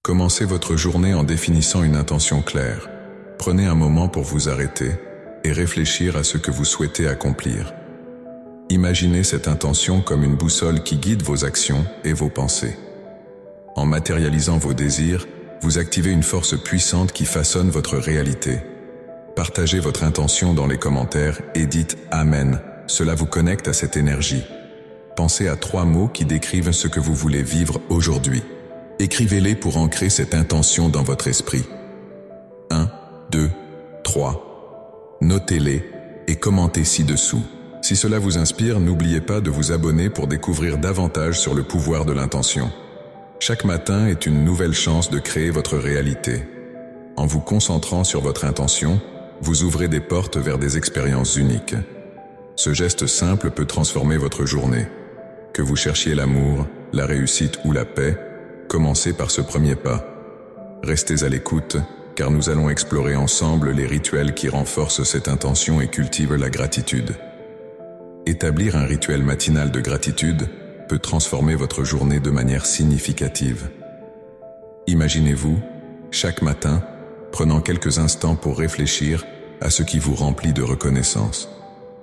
Commencez votre journée en définissant une intention claire. Prenez un moment pour vous arrêter et réfléchir à ce que vous souhaitez accomplir. Imaginez cette intention comme une boussole qui guide vos actions et vos pensées. En matérialisant vos désirs, vous activez une force puissante qui façonne votre réalité. Partagez votre intention dans les commentaires et dites « Amen ». Cela vous connecte à cette énergie. Pensez à 3 mots qui décrivent ce que vous voulez vivre aujourd'hui. Écrivez-les pour ancrer cette intention dans votre esprit. 1, 2, 3. Notez-les et commentez ci-dessous. Si cela vous inspire, n'oubliez pas de vous abonner pour découvrir davantage sur le pouvoir de l'intention. Chaque matin est une nouvelle chance de créer votre réalité. En vous concentrant sur votre intention, vous ouvrez des portes vers des expériences uniques. Ce geste simple peut transformer votre journée. Que vous cherchiez l'amour, la réussite ou la paix, commencez par ce premier pas. Restez à l'écoute, car nous allons explorer ensemble les rituels qui renforcent cette intention et cultivent la gratitude. Établir un rituel matinal de gratitude peut transformer votre journée de manière significative. Imaginez-vous, chaque matin, prenant quelques instants pour réfléchir à ce qui vous remplit de reconnaissance.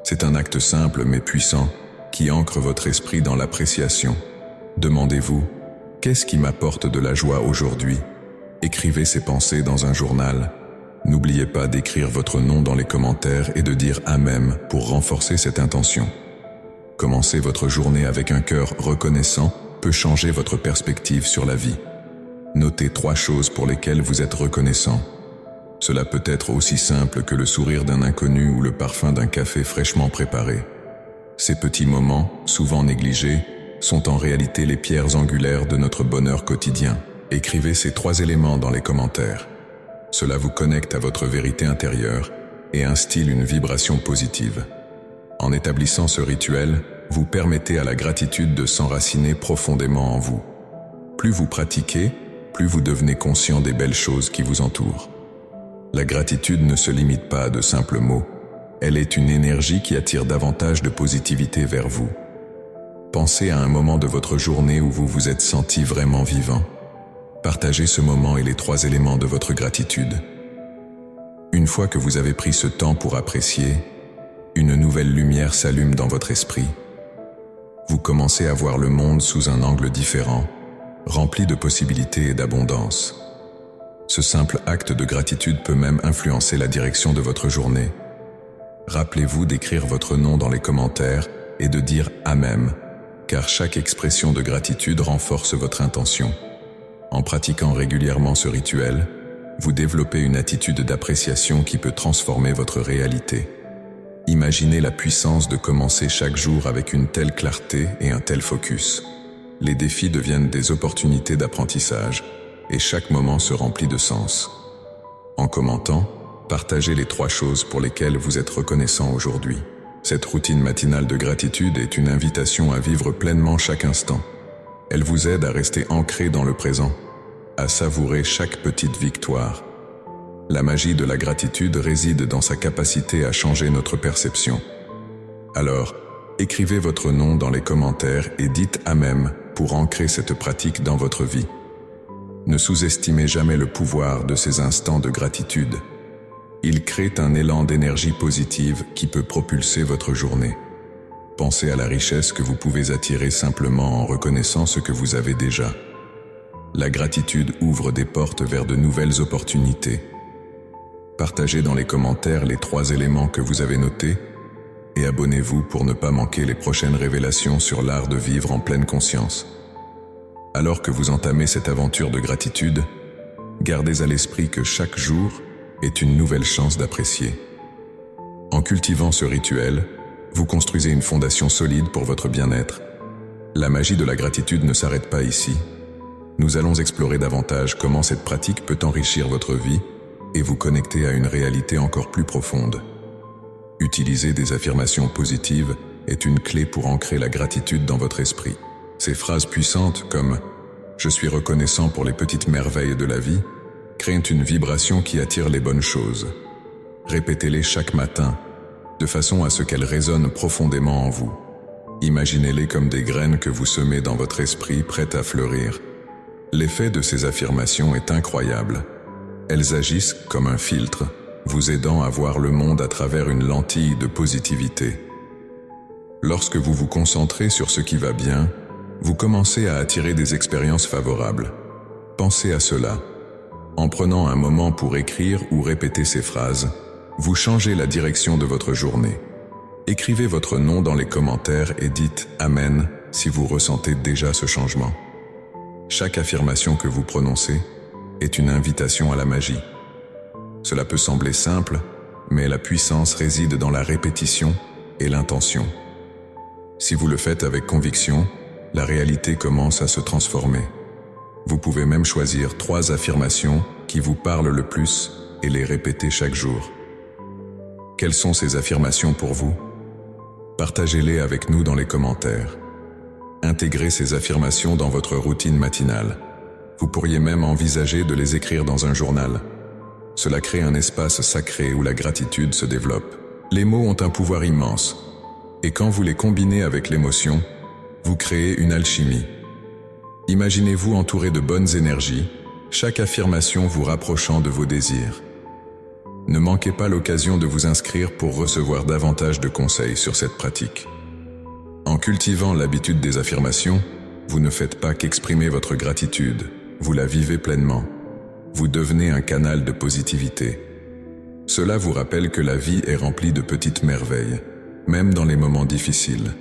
C'est un acte simple mais puissant qui ancre votre esprit dans l'appréciation. Demandez-vous, qu'est-ce qui m'apporte de la joie aujourd'hui? Écrivez ces pensées dans un journal. N'oubliez pas d'écrire votre nom dans les commentaires et de dire « Amen » pour renforcer cette intention. Commencer votre journée avec un cœur reconnaissant peut changer votre perspective sur la vie. Notez 3 choses pour lesquelles vous êtes reconnaissant. Cela peut être aussi simple que le sourire d'un inconnu ou le parfum d'un café fraîchement préparé. Ces petits moments, souvent négligés, sont en réalité les pierres angulaires de notre bonheur quotidien. Écrivez ces 3 éléments dans les commentaires. Cela vous connecte à votre vérité intérieure et instille une vibration positive. En établissant ce rituel, vous permettez à la gratitude de s'enraciner profondément en vous. Plus vous pratiquez, plus vous devenez conscient des belles choses qui vous entourent. La gratitude ne se limite pas à de simples mots. Elle est une énergie qui attire davantage de positivité vers vous. Pensez à un moment de votre journée où vous vous êtes senti vraiment vivant. Partagez ce moment et les 3 éléments de votre gratitude. Une fois que vous avez pris ce temps pour apprécier, une nouvelle lumière s'allume dans votre esprit. Vous commencez à voir le monde sous un angle différent, rempli de possibilités et d'abondance. Ce simple acte de gratitude peut même influencer la direction de votre journée. Rappelez-vous d'écrire votre nom dans les commentaires et de dire « Amen », car chaque expression de gratitude renforce votre intention. En pratiquant régulièrement ce rituel, vous développez une attitude d'appréciation qui peut transformer votre réalité. Imaginez la puissance de commencer chaque jour avec une telle clarté et un tel focus. Les défis deviennent des opportunités d'apprentissage et chaque moment se remplit de sens. En commentant, partagez les 3 choses pour lesquelles vous êtes reconnaissant aujourd'hui. Cette routine matinale de gratitude est une invitation à vivre pleinement chaque instant. Elle vous aide à rester ancré dans le présent, à savourer chaque petite victoire. La magie de la gratitude réside dans sa capacité à changer notre perception. Alors, écrivez votre nom dans les commentaires et dites « Amen » pour ancrer cette pratique dans votre vie. Ne sous-estimez jamais le pouvoir de ces instants de gratitude. Ils créent un élan d'énergie positive qui peut propulser votre journée. Pensez à la richesse que vous pouvez attirer simplement en reconnaissant ce que vous avez déjà. La gratitude ouvre des portes vers de nouvelles opportunités. Partagez dans les commentaires les 3 éléments que vous avez notés et abonnez-vous pour ne pas manquer les prochaines révélations sur l'art de vivre en pleine conscience. Alors que vous entamez cette aventure de gratitude, gardez à l'esprit que chaque jour est une nouvelle chance d'apprécier. En cultivant ce rituel, vous construisez une fondation solide pour votre bien-être. La magie de la gratitude ne s'arrête pas ici. Nous allons explorer davantage comment cette pratique peut enrichir votre vie et vous connecter à une réalité encore plus profonde. Utiliser des affirmations positives est une clé pour ancrer la gratitude dans votre esprit. Ces phrases puissantes comme « Je suis reconnaissant pour les petites merveilles de la vie » créent une vibration qui attire les bonnes choses. Répétez-les chaque matin, de façon à ce qu'elles résonnent profondément en vous. Imaginez-les comme des graines que vous semez dans votre esprit prêtes à fleurir. L'effet de ces affirmations est incroyable. Elles agissent comme un filtre, vous aidant à voir le monde à travers une lentille de positivité. Lorsque vous vous concentrez sur ce qui va bien, vous commencez à attirer des expériences favorables. Pensez à cela. En prenant un moment pour écrire ou répéter ces phrases, vous changez la direction de votre journée. Écrivez votre nom dans les commentaires et dites « Amen » si vous ressentez déjà ce changement. Chaque affirmation que vous prononcez est une invitation à la magie. Cela peut sembler simple, mais la puissance réside dans la répétition et l'intention. Si vous le faites avec conviction, la réalité commence à se transformer. Vous pouvez même choisir 3 affirmations qui vous parlent le plus et les répéter chaque jour. Quelles sont ces affirmations pour vous? Partagez-les avec nous dans les commentaires. Intégrez ces affirmations dans votre routine matinale. Vous pourriez même envisager de les écrire dans un journal. Cela crée un espace sacré où la gratitude se développe. Les mots ont un pouvoir immense. Et quand vous les combinez avec l'émotion, vous créez une alchimie. Imaginez-vous entouré de bonnes énergies, chaque affirmation vous rapprochant de vos désirs. Ne manquez pas l'occasion de vous inscrire pour recevoir davantage de conseils sur cette pratique. En cultivant l'habitude des affirmations, vous ne faites pas qu'exprimer votre gratitude, vous la vivez pleinement. Vous devenez un canal de positivité. Cela vous rappelle que la vie est remplie de petites merveilles, même dans les moments difficiles.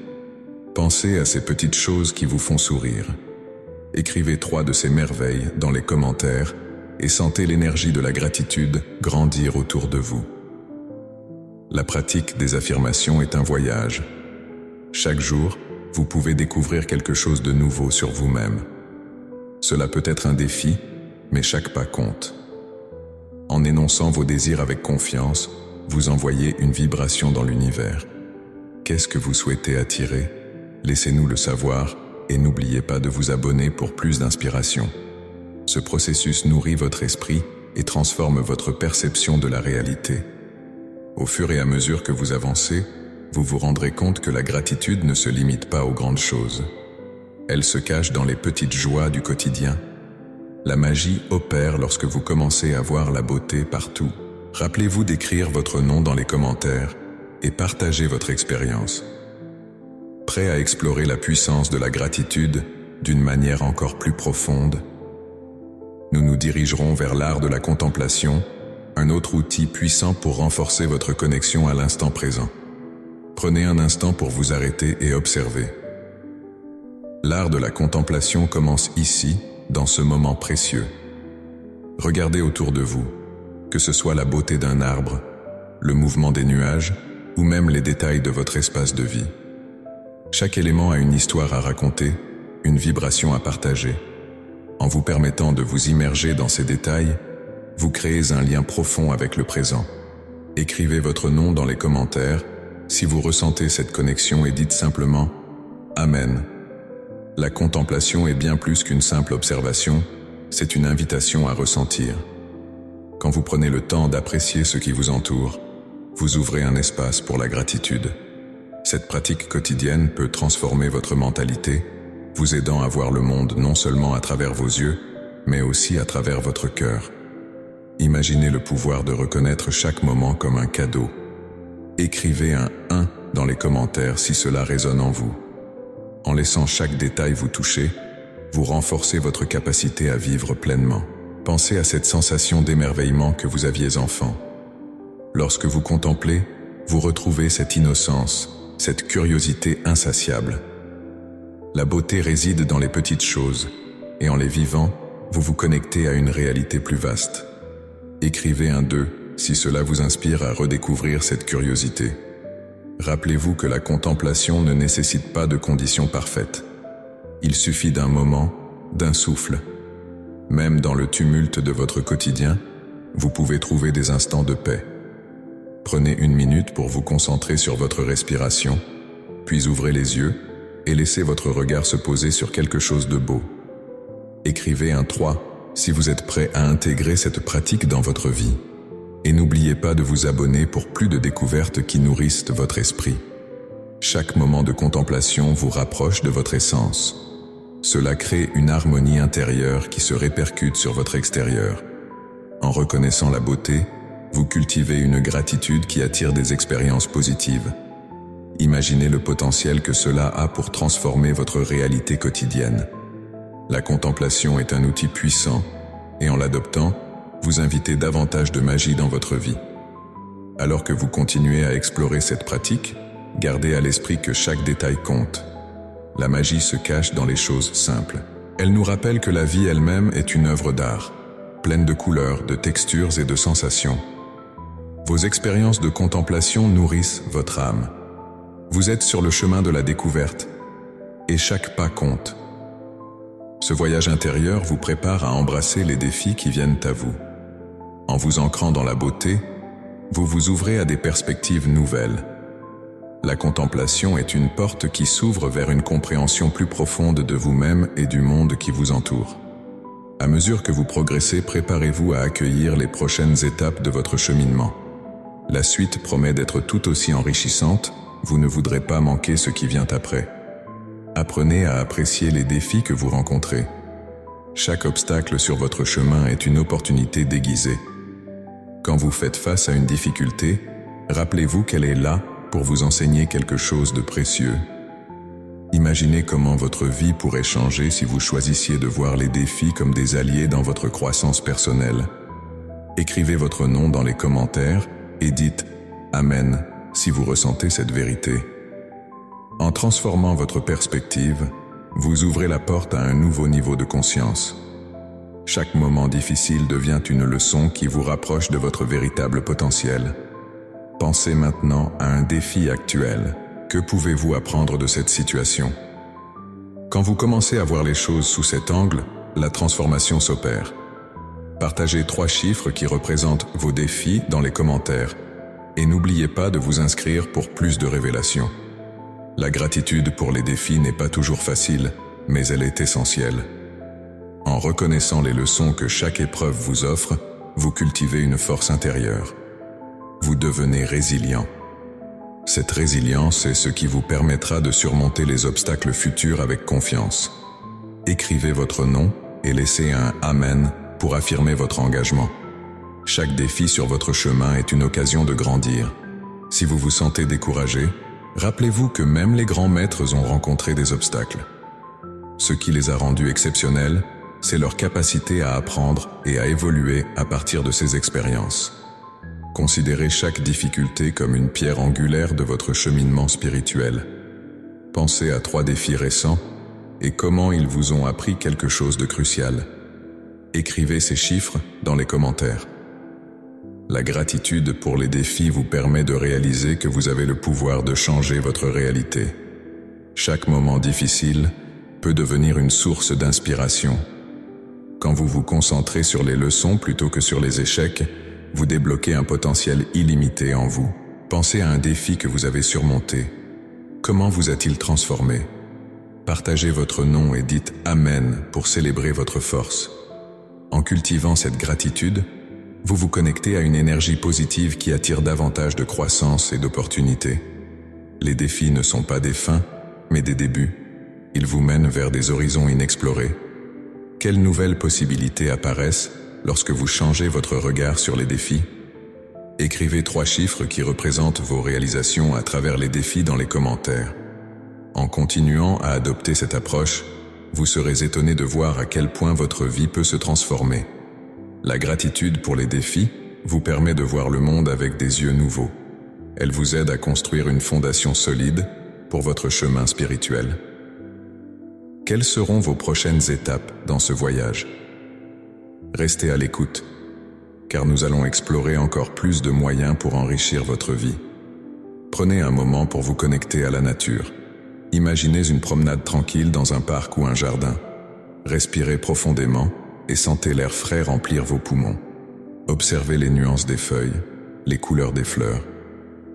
Pensez à ces petites choses qui vous font sourire. Écrivez 3 de ces merveilles dans les commentaires et sentez l'énergie de la gratitude grandir autour de vous. La pratique des affirmations est un voyage. Chaque jour, vous pouvez découvrir quelque chose de nouveau sur vous-même. Cela peut être un défi, mais chaque pas compte. En énonçant vos désirs avec confiance, vous envoyez une vibration dans l'univers. Qu'est-ce que vous souhaitez attirer? Laissez-nous le savoir et n'oubliez pas de vous abonner pour plus d'inspiration. Ce processus nourrit votre esprit et transforme votre perception de la réalité. Au fur et à mesure que vous avancez, vous vous rendrez compte que la gratitude ne se limite pas aux grandes choses. Elle se cache dans les petites joies du quotidien. La magie opère lorsque vous commencez à voir la beauté partout. Rappelez-vous d'écrire votre nom dans les commentaires et partagez votre expérience. Prêt à explorer la puissance de la gratitude d'une manière encore plus profonde? Nous nous dirigerons vers l'art de la contemplation, un autre outil puissant pour renforcer votre connexion à l'instant présent. Prenez un instant pour vous arrêter et observer. L'art de la contemplation commence ici, dans ce moment précieux. Regardez autour de vous, que ce soit la beauté d'un arbre, le mouvement des nuages, ou même les détails de votre espace de vie. Chaque élément a une histoire à raconter, une vibration à partager. En vous permettant de vous immerger dans ces détails, vous créez un lien profond avec le présent. Écrivez votre nom dans les commentaires si vous ressentez cette connexion et dites simplement « Amen ». La contemplation est bien plus qu'une simple observation, c'est une invitation à ressentir. Quand vous prenez le temps d'apprécier ce qui vous entoure, vous ouvrez un espace pour la gratitude. Cette pratique quotidienne peut transformer votre mentalité, vous aidant à voir le monde non seulement à travers vos yeux, mais aussi à travers votre cœur. Imaginez le pouvoir de reconnaître chaque moment comme un cadeau. Écrivez un 1 dans les commentaires si cela résonne en vous. En laissant chaque détail vous toucher, vous renforcez votre capacité à vivre pleinement. Pensez à cette sensation d'émerveillement que vous aviez enfant. Lorsque vous contemplez, vous retrouvez cette innocence, cette curiosité insatiable. La beauté réside dans les petites choses, et en les vivant, vous vous connectez à une réalité plus vaste. Écrivez un 2 si cela vous inspire à redécouvrir cette curiosité. Rappelez-vous que la contemplation ne nécessite pas de conditions parfaites. Il suffit d'un moment, d'un souffle. Même dans le tumulte de votre quotidien, vous pouvez trouver des instants de paix. Prenez 1 minute pour vous concentrer sur votre respiration, puis ouvrez les yeux et laissez votre regard se poser sur quelque chose de beau. Écrivez un 3 si vous êtes prêt à intégrer cette pratique dans votre vie. Et n'oubliez pas de vous abonner pour plus de découvertes qui nourrissent votre esprit. Chaque moment de contemplation vous rapproche de votre essence. Cela crée une harmonie intérieure qui se répercute sur votre extérieur. En reconnaissant la beauté, vous cultivez une gratitude qui attire des expériences positives. Imaginez le potentiel que cela a pour transformer votre réalité quotidienne. La contemplation est un outil puissant, et en l'adoptant, vous invitez davantage de magie dans votre vie. Alors que vous continuez à explorer cette pratique, gardez à l'esprit que chaque détail compte. La magie se cache dans les choses simples. Elle nous rappelle que la vie elle-même est une œuvre d'art, pleine de couleurs, de textures et de sensations. Vos expériences de contemplation nourrissent votre âme. Vous êtes sur le chemin de la découverte, et chaque pas compte. Ce voyage intérieur vous prépare à embrasser les défis qui viennent à vous. En vous ancrant dans la beauté, vous vous ouvrez à des perspectives nouvelles. La contemplation est une porte qui s'ouvre vers une compréhension plus profonde de vous-même et du monde qui vous entoure. À mesure que vous progressez, préparez-vous à accueillir les prochaines étapes de votre cheminement. La suite promet d'être tout aussi enrichissante, vous ne voudrez pas manquer ce qui vient après. Apprenez à apprécier les défis que vous rencontrez. Chaque obstacle sur votre chemin est une opportunité déguisée. Quand vous faites face à une difficulté, rappelez-vous qu'elle est là pour vous enseigner quelque chose de précieux. Imaginez comment votre vie pourrait changer si vous choisissiez de voir les défis comme des alliés dans votre croissance personnelle. Écrivez votre nom dans les commentaires et dites « Amen » si vous ressentez cette vérité. En transformant votre perspective, vous ouvrez la porte à un nouveau niveau de conscience. Chaque moment difficile devient une leçon qui vous rapproche de votre véritable potentiel. Pensez maintenant à un défi actuel. Que pouvez-vous apprendre de cette situation? Quand vous commencez à voir les choses sous cet angle, la transformation s'opère. Partagez 3 chiffres qui représentent vos défis dans les commentaires et n'oubliez pas de vous inscrire pour plus de révélations. La gratitude pour les défis n'est pas toujours facile, mais elle est essentielle. En reconnaissant les leçons que chaque épreuve vous offre, vous cultivez une force intérieure. Vous devenez résilient. Cette résilience est ce qui vous permettra de surmonter les obstacles futurs avec confiance. Écrivez votre nom et laissez un « Amen » pour affirmer votre engagement. Chaque défi sur votre chemin est une occasion de grandir. Si vous vous sentez découragé, rappelez-vous que même les grands maîtres ont rencontré des obstacles. Ce qui les a rendus exceptionnels, c'est leur capacité à apprendre et à évoluer à partir de ces expériences. Considérez chaque difficulté comme une pierre angulaire de votre cheminement spirituel. Pensez à 3 défis récents et comment ils vous ont appris quelque chose de crucial. Écrivez ces chiffres dans les commentaires. La gratitude pour les défis vous permet de réaliser que vous avez le pouvoir de changer votre réalité. Chaque moment difficile peut devenir une source d'inspiration. Quand vous vous concentrez sur les leçons plutôt que sur les échecs, vous débloquez un potentiel illimité en vous. Pensez à un défi que vous avez surmonté. Comment vous a-t-il transformé? Partagez votre nom et dites « Amen » pour célébrer votre force. En cultivant cette gratitude, vous vous connectez à une énergie positive qui attire davantage de croissance et d'opportunités. Les défis ne sont pas des fins, mais des débuts. Ils vous mènent vers des horizons inexplorés. Quelles nouvelles possibilités apparaissent lorsque vous changez votre regard sur les défis? Écrivez 3 chiffres qui représentent vos réalisations à travers les défis dans les commentaires. En continuant à adopter cette approche, vous serez étonné de voir à quel point votre vie peut se transformer. La gratitude pour les défis vous permet de voir le monde avec des yeux nouveaux. Elle vous aide à construire une fondation solide pour votre chemin spirituel. Quelles seront vos prochaines étapes dans ce voyage? Restez à l'écoute, car nous allons explorer encore plus de moyens pour enrichir votre vie. Prenez un moment pour vous connecter à la nature. Imaginez une promenade tranquille dans un parc ou un jardin. Respirez profondément et sentez l'air frais remplir vos poumons. Observez les nuances des feuilles, les couleurs des fleurs,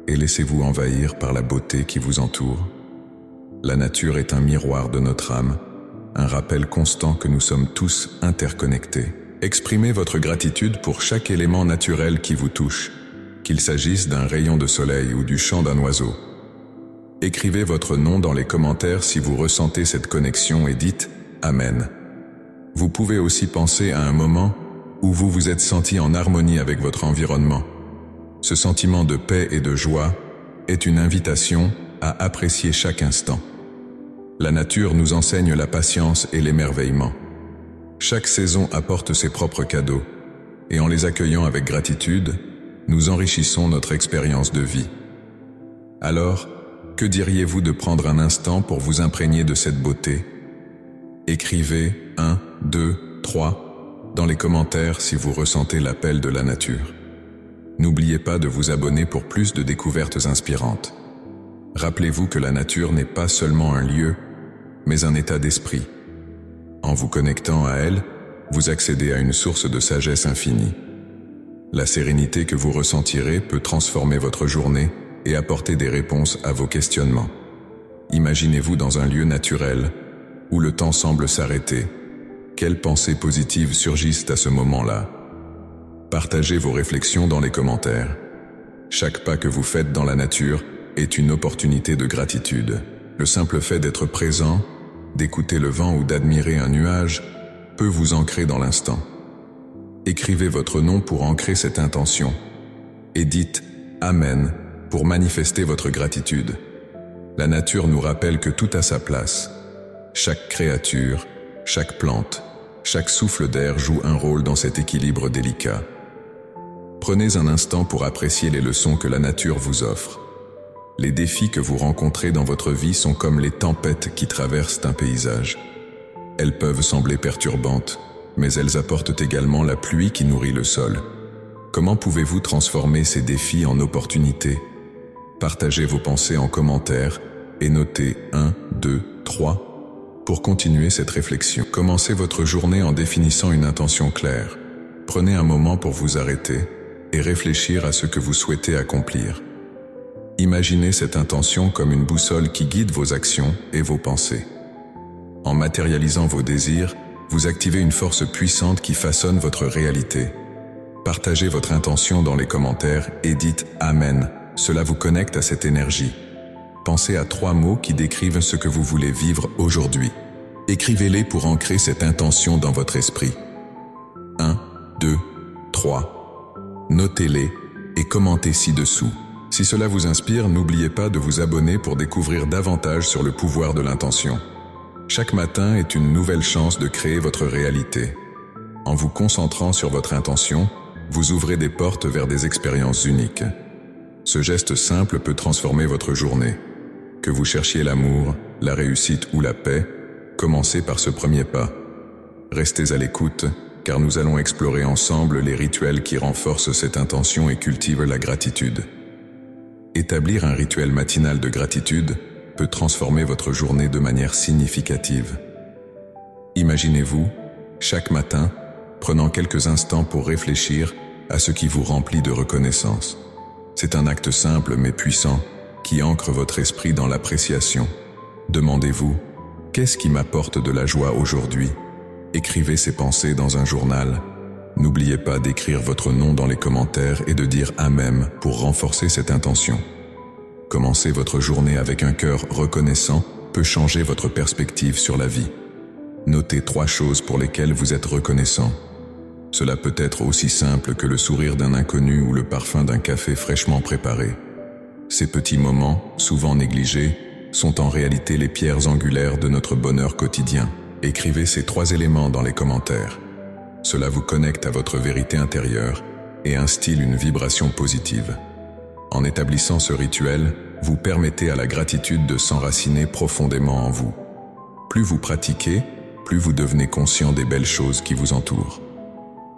et laissez-vous envahir par la beauté qui vous entoure. La nature est un miroir de notre âme, un rappel constant que nous sommes tous interconnectés. Exprimez votre gratitude pour chaque élément naturel qui vous touche, qu'il s'agisse d'un rayon de soleil ou du chant d'un oiseau. Écrivez votre nom dans les commentaires si vous ressentez cette connexion et dites Amen. Vous pouvez aussi penser à un moment où vous vous êtes senti en harmonie avec votre environnement. Ce sentiment de paix et de joie est une invitation à apprécier chaque instant. La nature nous enseigne la patience et l'émerveillement. Chaque saison apporte ses propres cadeaux, et en les accueillant avec gratitude, nous enrichissons notre expérience de vie. Alors, que diriez-vous de prendre un instant pour vous imprégner de cette beauté? Écrivez 1, 2, 3 dans les commentaires si vous ressentez l'appel de la nature. N'oubliez pas de vous abonner pour plus de découvertes inspirantes. Rappelez-vous que la nature n'est pas seulement un lieu, mais un état d'esprit. En vous connectant à elle, vous accédez à une source de sagesse infinie. La sérénité que vous ressentirez peut transformer votre journée et apporter des réponses à vos questionnements. Imaginez-vous dans un lieu naturel, où le temps semble s'arrêter. Quelles pensées positives surgissent à ce moment-là? Partagez vos réflexions dans les commentaires. Chaque pas que vous faites dans la nature est une opportunité de gratitude. Le simple fait d'être présent, d'écouter le vent ou d'admirer un nuage peut vous ancrer dans l'instant. Écrivez votre nom pour ancrer cette intention et dites « Amen » pour manifester votre gratitude. La nature nous rappelle que tout a sa place. Chaque créature, chaque plante, chaque souffle d'air joue un rôle dans cet équilibre délicat. Prenez un instant pour apprécier les leçons que la nature vous offre. Les défis que vous rencontrez dans votre vie sont comme les tempêtes qui traversent un paysage. Elles peuvent sembler perturbantes, mais elles apportent également la pluie qui nourrit le sol. Comment pouvez-vous transformer ces défis en opportunités? Partagez vos pensées en commentaire et notez 1, 2, 3 pour continuer cette réflexion. Commencez votre journée en définissant une intention claire. Prenez un moment pour vous arrêter et réfléchir à ce que vous souhaitez accomplir. Imaginez cette intention comme une boussole qui guide vos actions et vos pensées. En matérialisant vos désirs, vous activez une force puissante qui façonne votre réalité. Partagez votre intention dans les commentaires et dites « Amen ». Cela vous connecte à cette énergie. Pensez à 3 mots qui décrivent ce que vous voulez vivre aujourd'hui. Écrivez-les pour ancrer cette intention dans votre esprit. 1, 2, 3. Notez-les et commentez ci-dessous. Si cela vous inspire, n'oubliez pas de vous abonner pour découvrir davantage sur le pouvoir de l'intention. Chaque matin est une nouvelle chance de créer votre réalité. En vous concentrant sur votre intention, vous ouvrez des portes vers des expériences uniques. Ce geste simple peut transformer votre journée. Que vous cherchiez l'amour, la réussite ou la paix, commencez par ce premier pas. Restez à l'écoute, car nous allons explorer ensemble les rituels qui renforcent cette intention et cultivent la gratitude. Établir un rituel matinal de gratitude peut transformer votre journée de manière significative. Imaginez-vous, chaque matin, prenant quelques instants pour réfléchir à ce qui vous remplit de reconnaissance. C'est un acte simple mais puissant qui ancre votre esprit dans l'appréciation. Demandez-vous, qu'est-ce qui m'apporte de la joie aujourd'hui? Écrivez ces pensées dans un journal. N'oubliez pas d'écrire votre nom dans les commentaires et de dire Amen pour renforcer cette intention. Commencer votre journée avec un cœur reconnaissant peut changer votre perspective sur la vie. Notez 3 choses pour lesquelles vous êtes reconnaissant. Cela peut être aussi simple que le sourire d'un inconnu ou le parfum d'un café fraîchement préparé. Ces petits moments, souvent négligés, sont en réalité les pierres angulaires de notre bonheur quotidien. Écrivez ces 3 éléments dans les commentaires. Cela vous connecte à votre vérité intérieure et instille une vibration positive. En établissant ce rituel, vous permettez à la gratitude de s'enraciner profondément en vous. Plus vous pratiquez, plus vous devenez conscient des belles choses qui vous entourent.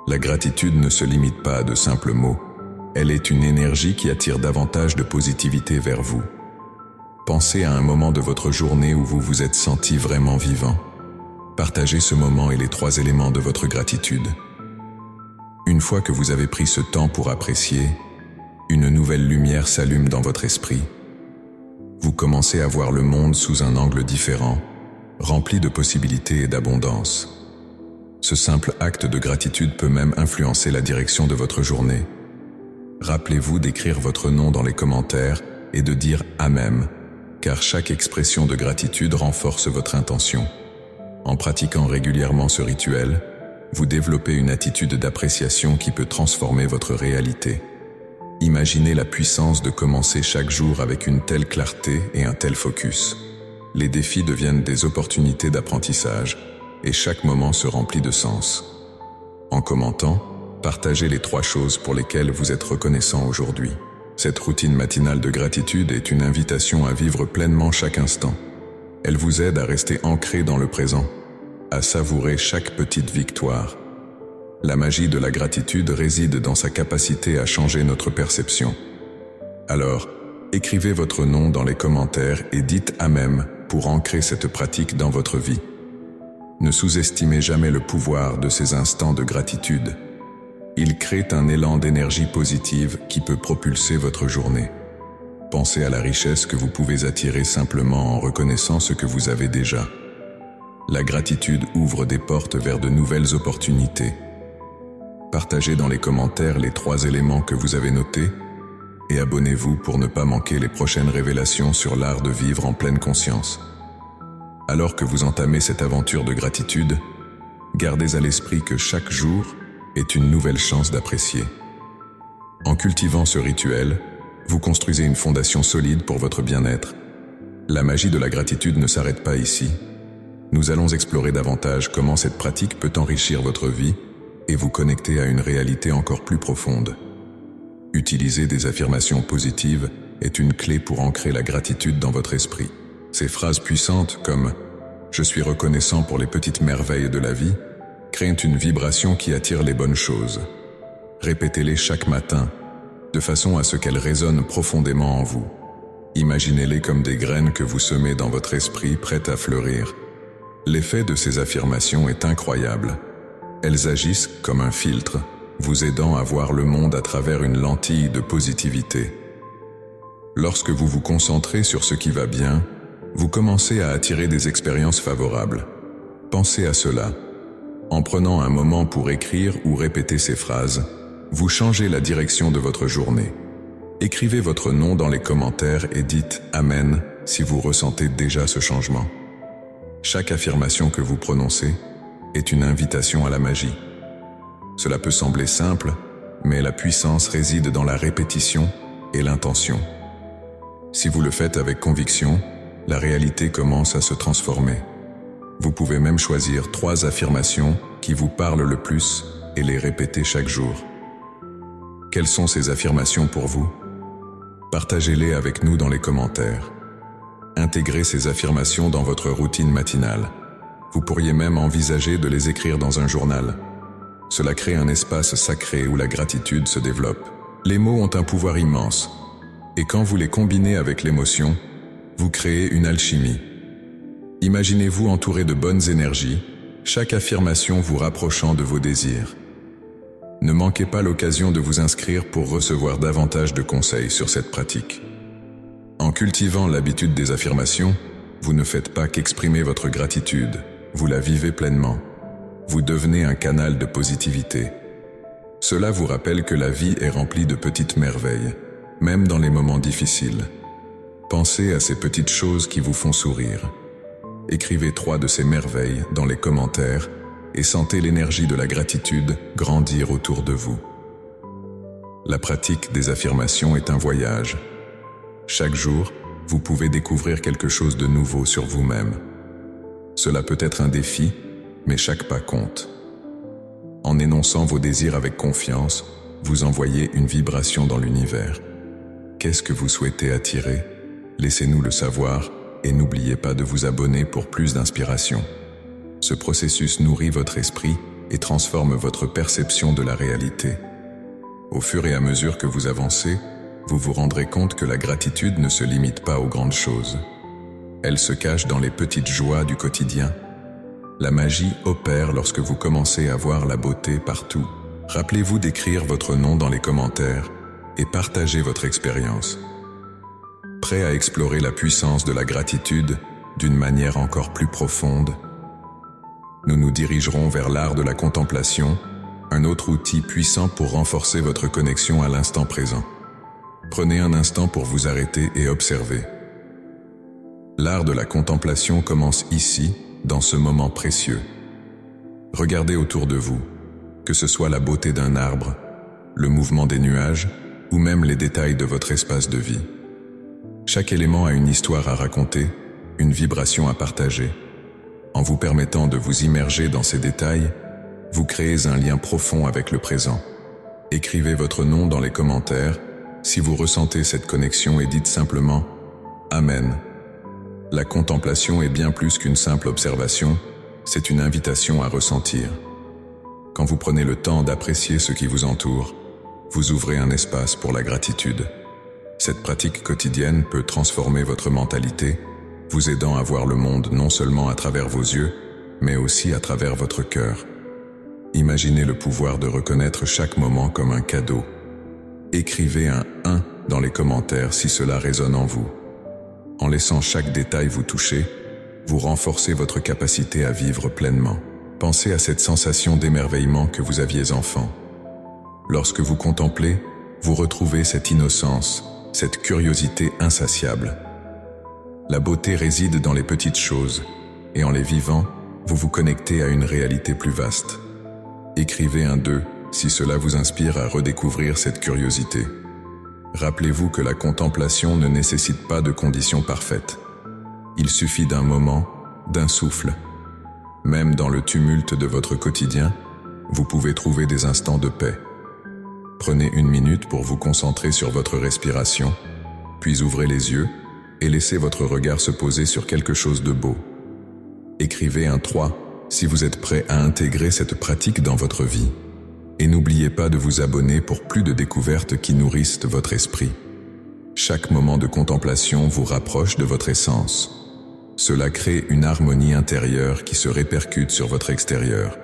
La gratitude ne se limite pas à de simples mots. Elle est une énergie qui attire davantage de positivité vers vous. Pensez à un moment de votre journée où vous vous êtes senti vraiment vivant. Partagez ce moment et les 3 éléments de votre gratitude. Une fois que vous avez pris ce temps pour apprécier, une nouvelle lumière s'allume dans votre esprit. Vous commencez à voir le monde sous un angle différent, rempli de possibilités et d'abondance. Ce simple acte de gratitude peut même influencer la direction de votre journée. Rappelez-vous d'écrire votre nom dans les commentaires et de dire Amen, car chaque expression de gratitude renforce votre intention. En pratiquant régulièrement ce rituel, vous développez une attitude d'appréciation qui peut transformer votre réalité. Imaginez la puissance de commencer chaque jour avec une telle clarté et un tel focus. Les défis deviennent des opportunités d'apprentissage et chaque moment se remplit de sens. En commentant, partagez les 3 choses pour lesquelles vous êtes reconnaissant aujourd'hui. Cette routine matinale de gratitude est une invitation à vivre pleinement chaque instant. Elle vous aide à rester ancré dans le présent, à savourer chaque petite victoire. La magie de la gratitude réside dans sa capacité à changer notre perception. Alors, écrivez votre nom dans les commentaires et dites Amen pour ancrer cette pratique dans votre vie. Ne sous-estimez jamais le pouvoir de ces instants de gratitude. Ils créent un élan d'énergie positive qui peut propulser votre journée. Pensez à la richesse que vous pouvez attirer simplement en reconnaissant ce que vous avez déjà. La gratitude ouvre des portes vers de nouvelles opportunités. Partagez dans les commentaires les 3 éléments que vous avez notés et abonnez-vous pour ne pas manquer les prochaines révélations sur l'art de vivre en pleine conscience. Alors que vous entamez cette aventure de gratitude, gardez à l'esprit que chaque jour est une nouvelle chance d'apprécier. En cultivant ce rituel, vous construisez une fondation solide pour votre bien-être. La magie de la gratitude ne s'arrête pas ici. Nous allons explorer davantage comment cette pratique peut enrichir votre vie et vous connecter à une réalité encore plus profonde. Utiliser des affirmations positives est une clé pour ancrer la gratitude dans votre esprit. Ces phrases puissantes comme « Je suis reconnaissant pour les petites merveilles de la vie » créent une vibration qui attire les bonnes choses. Répétez-les chaque matin, de façon à ce qu'elles résonnent profondément en vous. Imaginez-les comme des graines que vous semez dans votre esprit prêtes à fleurir. L'effet de ces affirmations est incroyable. Elles agissent comme un filtre, vous aidant à voir le monde à travers une lentille de positivité. Lorsque vous vous concentrez sur ce qui va bien, vous commencez à attirer des expériences favorables. Pensez à cela. En prenant un moment pour écrire ou répéter ces phrases, vous changez la direction de votre journée. Écrivez votre nom dans les commentaires et dites « Amen » si vous ressentez déjà ce changement. Chaque affirmation que vous prononcez est une invitation à la magie. Cela peut sembler simple, mais la puissance réside dans la répétition et l'intention. Si vous le faites avec conviction, la réalité commence à se transformer. Vous pouvez même choisir 3 affirmations qui vous parlent le plus et les répéter chaque jour. Quelles sont ces affirmations pour vous? Partagez-les avec nous dans les commentaires. Intégrez ces affirmations dans votre routine matinale. Vous pourriez même envisager de les écrire dans un journal. Cela crée un espace sacré où la gratitude se développe. Les mots ont un pouvoir immense, et quand vous les combinez avec l'émotion, vous créez une alchimie. Imaginez-vous entouré de bonnes énergies, chaque affirmation vous rapprochant de vos désirs. Ne manquez pas l'occasion de vous inscrire pour recevoir davantage de conseils sur cette pratique. En cultivant l'habitude des affirmations, vous ne faites pas qu'exprimer votre gratitude, vous la vivez pleinement. Vous devenez un canal de positivité. Cela vous rappelle que la vie est remplie de petites merveilles, même dans les moments difficiles. Pensez à ces petites choses qui vous font sourire. Écrivez 3 de ces merveilles dans les commentaires et sentez l'énergie de la gratitude grandir autour de vous. La pratique des affirmations est un voyage. Chaque jour, vous pouvez découvrir quelque chose de nouveau sur vous-même. Cela peut être un défi, mais chaque pas compte. En énonçant vos désirs avec confiance, vous envoyez une vibration dans l'univers. Qu'est-ce que vous souhaitez attirer? Laissez-nous le savoir et n'oubliez pas de vous abonner pour plus d'inspiration. Ce processus nourrit votre esprit et transforme votre perception de la réalité. Au fur et à mesure que vous avancez, vous vous rendrez compte que la gratitude ne se limite pas aux grandes choses. Elle se cache dans les petites joies du quotidien. La magie opère lorsque vous commencez à voir la beauté partout. Rappelez-vous d'écrire votre nom dans les commentaires et partagez votre expérience. Prêt à explorer la puissance de la gratitude d'une manière encore plus profonde, nous nous dirigerons vers l'art de la contemplation, un autre outil puissant pour renforcer votre connexion à l'instant présent. Prenez un instant pour vous arrêter et observer. L'art de la contemplation commence ici, dans ce moment précieux. Regardez autour de vous, que ce soit la beauté d'un arbre, le mouvement des nuages, ou même les détails de votre espace de vie. Chaque élément a une histoire à raconter, une vibration à partager. En vous permettant de vous immerger dans ces détails, vous créez un lien profond avec le présent. Écrivez votre nom dans les commentaires si vous ressentez cette connexion et dites simplement « Amen ». La contemplation est bien plus qu'une simple observation, c'est une invitation à ressentir. Quand vous prenez le temps d'apprécier ce qui vous entoure, vous ouvrez un espace pour la gratitude. Cette pratique quotidienne peut transformer votre mentalité, vous aidant à voir le monde non seulement à travers vos yeux, mais aussi à travers votre cœur. Imaginez le pouvoir de reconnaître chaque moment comme un cadeau. Écrivez un 1 dans les commentaires si cela résonne en vous. En laissant chaque détail vous toucher, vous renforcez votre capacité à vivre pleinement. Pensez à cette sensation d'émerveillement que vous aviez enfant. Lorsque vous contemplez, vous retrouvez cette innocence, cette curiosité insatiable. La beauté réside dans les petites choses, et en les vivant, vous vous connectez à une réalité plus vaste. Écrivez un 2 si cela vous inspire à redécouvrir cette curiosité. Rappelez-vous que la contemplation ne nécessite pas de conditions parfaites. Il suffit d'un moment, d'un souffle. Même dans le tumulte de votre quotidien, vous pouvez trouver des instants de paix. Prenez une minute pour vous concentrer sur votre respiration, puis ouvrez les yeux et laissez votre regard se poser sur quelque chose de beau. Écrivez un 3 si vous êtes prêt à intégrer cette pratique dans votre vie. Et n'oubliez pas de vous abonner pour plus de découvertes qui nourrissent votre esprit. Chaque moment de contemplation vous rapproche de votre essence. Cela crée une harmonie intérieure qui se répercute sur votre extérieur.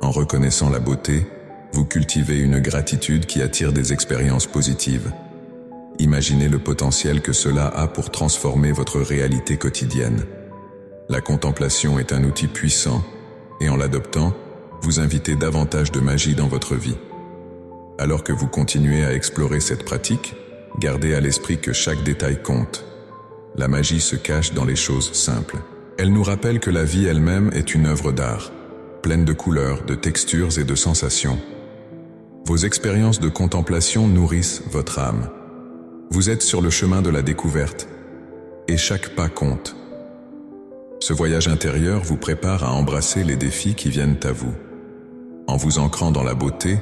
En reconnaissant la beauté, vous cultivez une gratitude qui attire des expériences positives. Imaginez le potentiel que cela a pour transformer votre réalité quotidienne. La contemplation est un outil puissant, et en l'adoptant, vous invitez davantage de magie dans votre vie. Alors que vous continuez à explorer cette pratique, gardez à l'esprit que chaque détail compte. La magie se cache dans les choses simples. Elle nous rappelle que la vie elle-même est une œuvre d'art, pleine de couleurs, de textures et de sensations. Vos expériences de contemplation nourrissent votre âme. Vous êtes sur le chemin de la découverte, et chaque pas compte. Ce voyage intérieur vous prépare à embrasser les défis qui viennent à vous. En vous ancrant dans la beauté,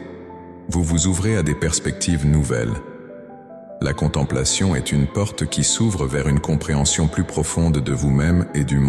vous vous ouvrez à des perspectives nouvelles. La contemplation est une porte qui s'ouvre vers une compréhension plus profonde de vous-même et du monde.